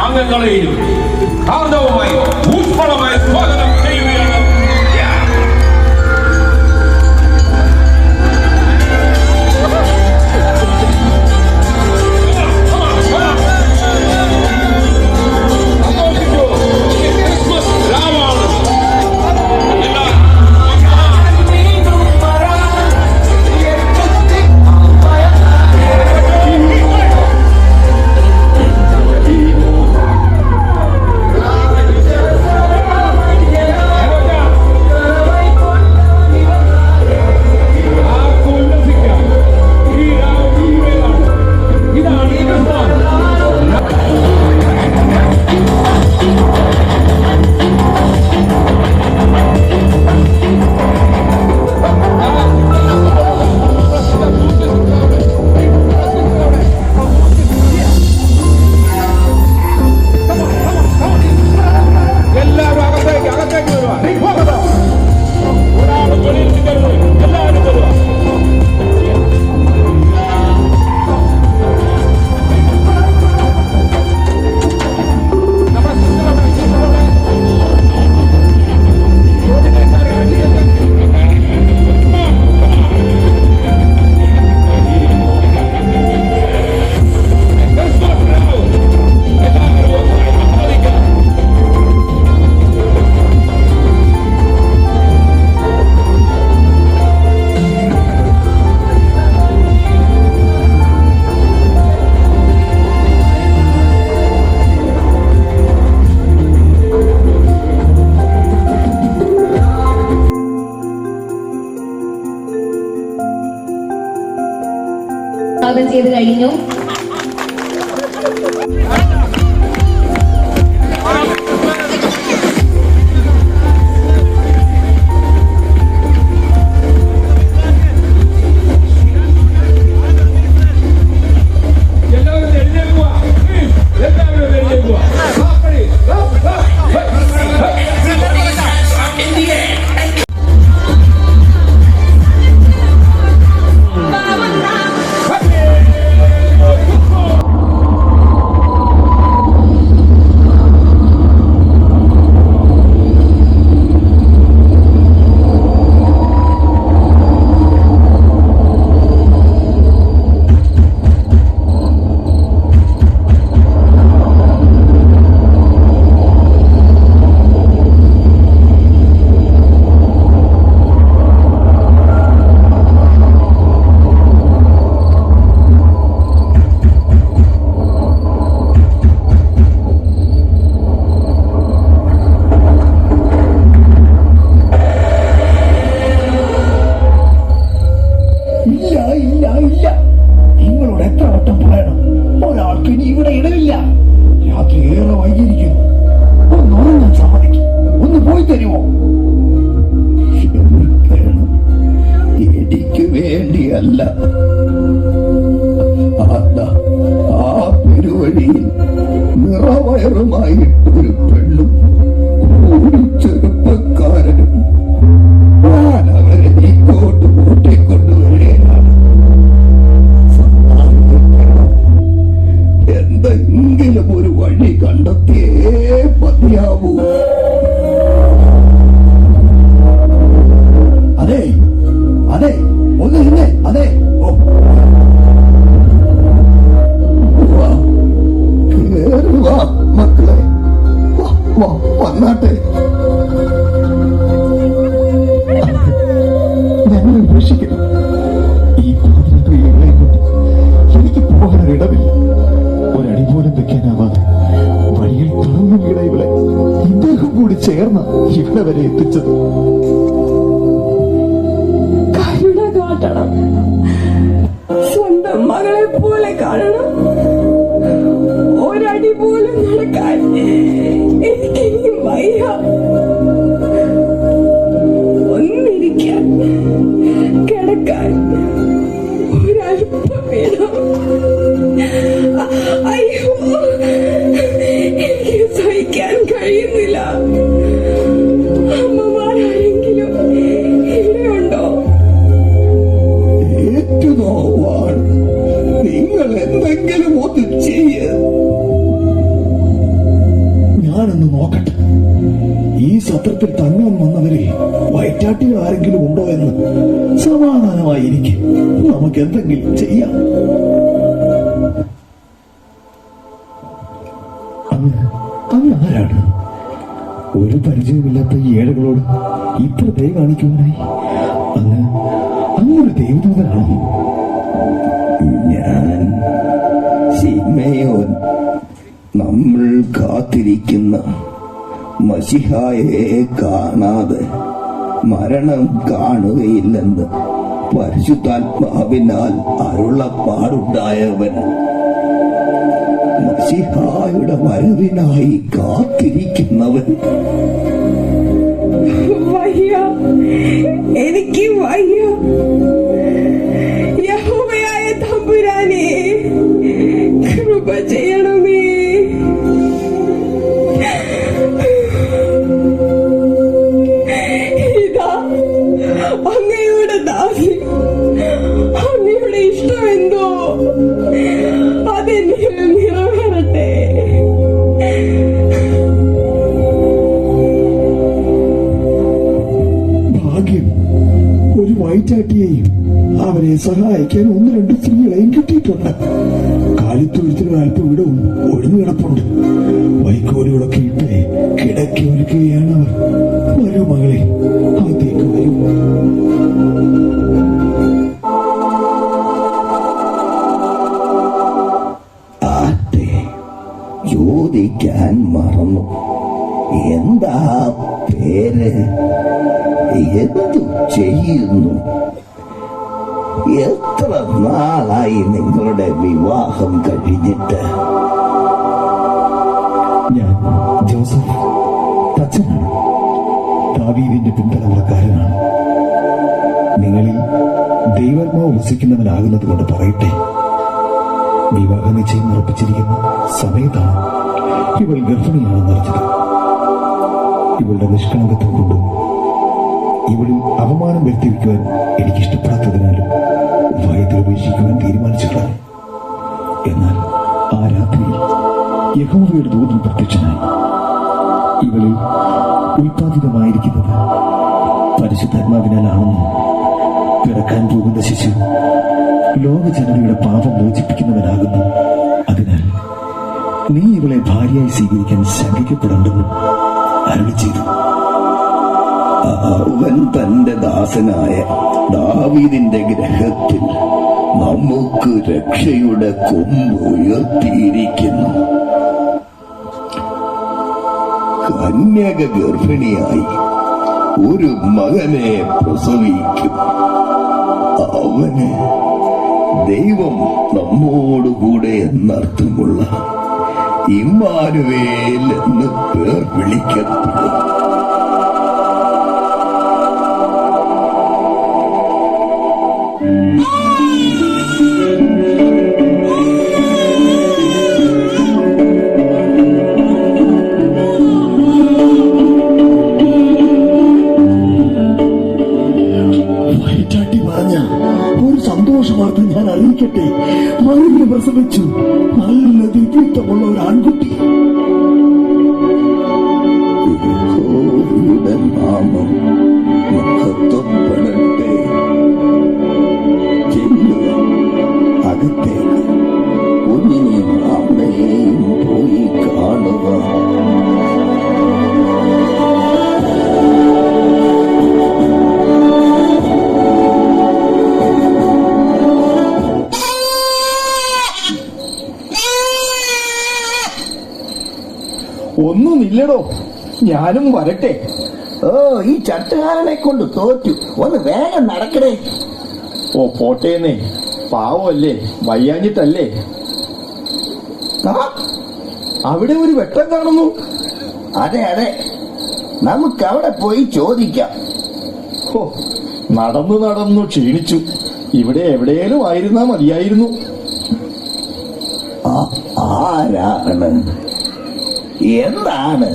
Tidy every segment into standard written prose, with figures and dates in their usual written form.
അംഗങ്ങളെയും ഹാർദവമായി ഊഷ്മളമായി സ്വാഗതം ചെയ്യുകയാണ്. സ്വാഗതം ചെയ്ത് കഴിഞ്ഞു. വേണ്ടിയല്ല. ആ പെരുവഴിയിൽ നിറവയറുമായിട്ടൊരു പെണ്ണും ഒരു ചെറുപ്പക്കാരനും. ഞാൻ അവരെ ഇങ്ങോട്ട് കൂട്ടിക്കൊണ്ടുവരികയാണ്. എന്തെങ്കിലും ഒരു വഴി കണ്ടെത്തിയേ മതിയാവൂ. അതെ അതെ ഒന്ന് നിന്നെ. അതെ കേറുക മക്കളെ, വന്നാട്ടെ. ഞങ്ങൾ ഉപേക്ഷിക്കണം. ഈ പാതിരാത്രികളെ കൊണ്ട് എനിക്ക് പോകാനിടമില്ല. ഒരടി പോലും വെക്കാനാവാതെ വഴിയിൽ തളർന്നു വീണ ഇവളെ ഇദ്ദേഹം കൂടി ചേർന്ന ഇവിടെ വരെ എത്തിച്ചത്. കരുണ കാട്ടണം, സ്വന്തം മകളെ പോലെ കാണണം. ഒരടി പോലും നടക്കാൻ എനിക്ക് വയ്യ. ഒന്നിരിക്കാൻ, കിടക്കാൻ ഒരല്പം വേണം. അയ്യോ, എനിക്ക് സഹിക്കാൻ കഴിയുന്നില്ല. അമ്മമാരാരെങ്കിലും ഇവിടെയുണ്ടോ? ഏറ്റുനോവാണ്. നിങ്ങൾ എന്തെങ്കിലും ഒന്ന് ചെയ്യ. ഞാനൊന്ന് നോക്കട്ടെ. ഈ സത്രത്തിൽ തങ്ങാൻ വന്നവരെ വയറ്റാട്ടികൾ ആരെങ്കിലും ഉണ്ടോ എന്ന് സമാധാനമായിരിക്കും. നമുക്ക് എന്തെങ്കിലും ചെയ്യാം. അങ്ങ് ആരാണ്? ഒരു പരിചയമില്ലാത്ത ഈ ഏഴകളോട് ഇത്ര ദയ കാണിക്കുവാനായി അങ്ങൊരു ദൈവദൂതനാണോ? ഞാൻ ശിമയോൻ, നമ്മൾ കാത്തിരിക്കുന്ന മശിഹായെ കാണാതെ മരണം കാണുകയില്ലെന്ന് പരിശുദ്ധാത്മാവിനാൽ അരുളപ്പാടുണ്ടായവൻ. മശിഹായുടെ വരവിനായി കാത്തിരിക്കുന്നവൻ. വയ്യ, എനിക്ക് വയ്യ. യഹോവയായ തമ്പുരാനെ, കൃപ ചെയ്യണമേ. ഇതാ അങ്ങയുടെ ദാസി. അങ്ങയുടെ ഇഷ്ടം എന്തോ അതെന്നിൽ നിറവേറട്ടെ. ഭാഗ്യം, ഒരു വയറ്റാട്ടിയെയും അവരെ സഹായിക്കാൻ ഒന്ന് രണ്ട് സ്ത്രീകളെയും കിട്ടിയിട്ടുണ്ട്. കാലിത്തൊഴുത്തിന് അല്പം ഇടവും ഒഴിഞ്ഞു കിടപ്പുണ്ട്. വൈക്കോലുകളൊക്കെ ഇട്ട് കിടക്കി ഒരുക്കുകയാണ് അവർ. വരൂ മകളെ, അകത്തേക്ക് വരൂ. ചോദിക്കാൻ മറന്നു. എന്താ പേര്? എന്തു ചെയ്യുന്നു? എത്ര നാളായി നിങ്ങളുടെ വിവാഹം കഴിഞ്ഞിട്ട്? ഞാൻ ജോസഫ്, തച്ചനാണ്. ദാവീദിന്റെ പിൻതലമുറക്കാരനാണ്. നിങ്ങളിൽ ദൈവാത്മാവ് വസിക്കുന്നവനാകുന്നത് കൊണ്ട് പറയട്ടെ, വിവാഹ നിശ്ചയം ഉറപ്പിച്ചിരിക്കുന്ന സമയത്താണ് ഇവൾ ഗർഭിണിയാണെന്ന് അറിഞ്ഞത്. ഇവളുടെ നിഷ്കളങ്കത്വം കൊണ്ടും ഇവളിൽ അപമാനം വരുത്തിവെക്കുവാൻ എനിക്കിഷ്ടപ്പെടാത്തതിനാലും ഉപായത്തിൽ ഉപേക്ഷിക്കുവാൻ തീരുമാനിച്ചിട്ടുള്ളത്. എന്നാൽ ആ രാത്രിയിൽ യഹോവയുടെ ദൂതൻ പ്രത്യക്ഷനായി. ഇവളിൽ ഉൽപ്പാദിതമായിരിക്കുന്നത് പരിശുദ്ധാത്മാവിനാലാണെന്നും പിറക്കാൻ പോകുന്ന ശിശു ലോകജനതയുടെ പാപം മോചിപ്പിക്കുന്നവനാകുന്നു. അതിനാൽ നീ ഇവളെ ഭാര്യയായി സ്വീകരിക്കാൻ ശങ്കിക്കപ്പെടേണ്ടെന്നും അരുളി ചെയ്തു. അവൻ തന്റെ ദാസനായ ദാവീദിന്റെ ഗ്രഹത്തിൽ നമുക്ക് രക്ഷയുടെ കൊമ്പ് ഉയർത്തിയിരിക്കുന്നു. കന്യക ഗർഭിണിയായി ഒരു മകനെ പ്രസവിക്കും. അവന് ദൈവം നമ്മോടുകൂടെ എന്നർത്ഥമുള്ള ഇമ്മാനുവേൽ എന്ന് പേർ വിളിക്കപ്പെടും. സന്തോഷ വാർത്ത ഞാൻ അറിയിക്കട്ടെ. മറിയ പ്രസവിച്ചു. നല്ല ദിവ്യത്വമുള്ള ഒരു ആൺകുട്ടി. യഹോവയുടെ നാമം മഹത്വപ്പെടട്ടെ. ചെല്ലുക അകത്തേക്ക്. കുഞ്ഞിനെയും അമ്മയെയും പോയി കാണുക. ഒന്നുമില്ലടോ, ഞാനും വരട്ടെ. ഓ, ഈ ചട്ടുകാരനെ കൊണ്ട് തോറ്റു. ഒന്ന് വേഗം നടക്കണേ. ഓ പോട്ടേന്നേ, പാവമല്ലേ, വയ്യാഞ്ഞിട്ടല്ലേ. അവിടെ ഒരു വെട്ടം കാണുന്നു. അതെ അതെ, നമുക്ക് അവിടെ പോയി ചോദിക്കാം. ഹോ, നടന്നു നടന്നു ക്ഷീണിച്ചു. ഇവിടെ എവിടെയേലും ആയിരുന്നാ മതിയായിരുന്നു. ആരാണ്? എന്താണ്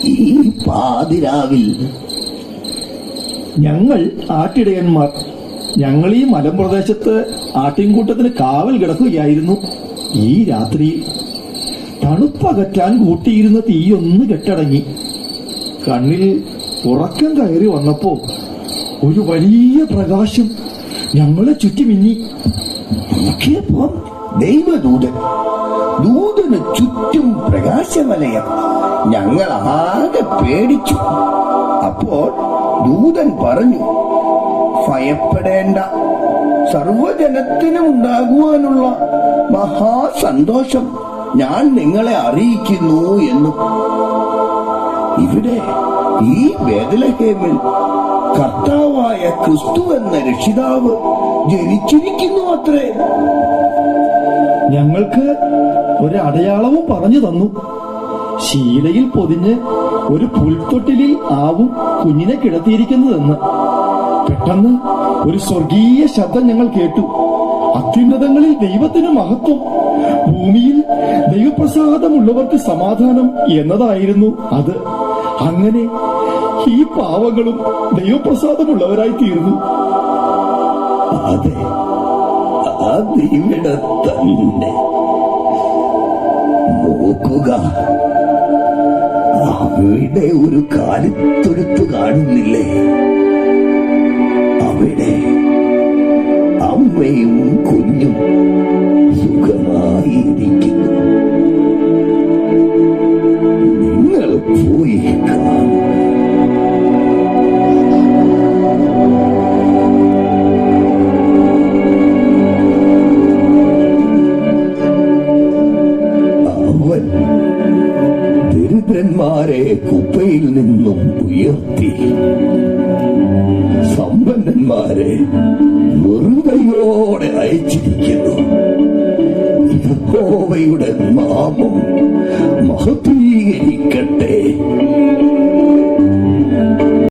ഈ പാതിരാവിൽ? ഞങ്ങൾ ആട്ടിടയന്മാർ. ഞങ്ങൾ ഈ മലമ്പ്രദേശത്ത് ആട്ടിൻകൂട്ടത്തിന് കാവൽ കിടക്കുകയായിരുന്നു. ഈ രാത്രി തണുപ്പകറ്റാൻ കൂട്ടിയിരുന്ന തീയൊന്ന് കെട്ടടങ്ങി. കണ്ണിൽ ഉറക്കം കയറി വന്നപ്പോ ഒരു വലിയ പ്രകാശം ഞങ്ങളെ ചുറ്റി മിന്നി. നോക്കിയപ്പോ ദൈവദൂതൻ. ദൂതന് ചുറ്റും പ്രകാശവലയം. ഞങ്ങൾ ആകെ പേടിച്ചു. അപ്പോൾ ദൂതൻ പറഞ്ഞു, ഭയപ്പെടേണ്ട, സർവജനത്തിനും ഉണ്ടാകുവാനുള്ള മഹാസന്തോഷം ഞാൻ നിങ്ങളെ അറിയിക്കുന്നു എന്നും. ഇവിടെ ഈ ബേത്ലഹേമിൽ കർത്താവായ ക്രിസ്തു എന്ന രക്ഷിതാവ് ജനിച്ചിരിക്കുന്നു അത്രേ. ഞങ്ങൾക്ക് ഒരു അടയാളവും പറഞ്ഞു തന്നു. ശീലയിൽ പൊതിഞ്ഞ് ഒരു പുൽത്തൊട്ടിലിൽ ആവും കുഞ്ഞിനെ കിടത്തിയിരിക്കുന്നതെന്ന്. പെട്ടെന്ന് ഒരു സ്വർഗീയ ശബ്ദം ഞങ്ങൾ കേട്ടു. അത്യുന്നതങ്ങളിൽ ദൈവത്തിന് മഹത്വം, ഭൂമിയിൽ ദൈവപ്രസാദമുള്ളവർക്ക് സമാധാനം എന്നതായിരുന്നു അത്. അങ്ങനെ ഈ പാവങ്ങളും ദൈവപ്രസാദമുള്ളവരായി തീർന്നു. അതെ, അതിവിടെ തന്നെ. നോക്കുക, അവിടെ ഒരു കാലിത്തൊഴുത്ത് കാണുന്നില്ലേ? അവിടെ അമ്മയും കുഞ്ഞും സുഖമായിരിക്കുന്നു. നിങ്ങൾ പോയി കാണുക. അവൻ ദരിദ്രന്മാരെ കുപ്പയിൽ നിന്നും ഉയർത്തി സമ്പന്നന്മാരെ വെറുകയോടെ അയച്ചിരിക്കുന്നു. യഹോവയുടെ നാമം മഹത്വീകരിക്കട്ടെ.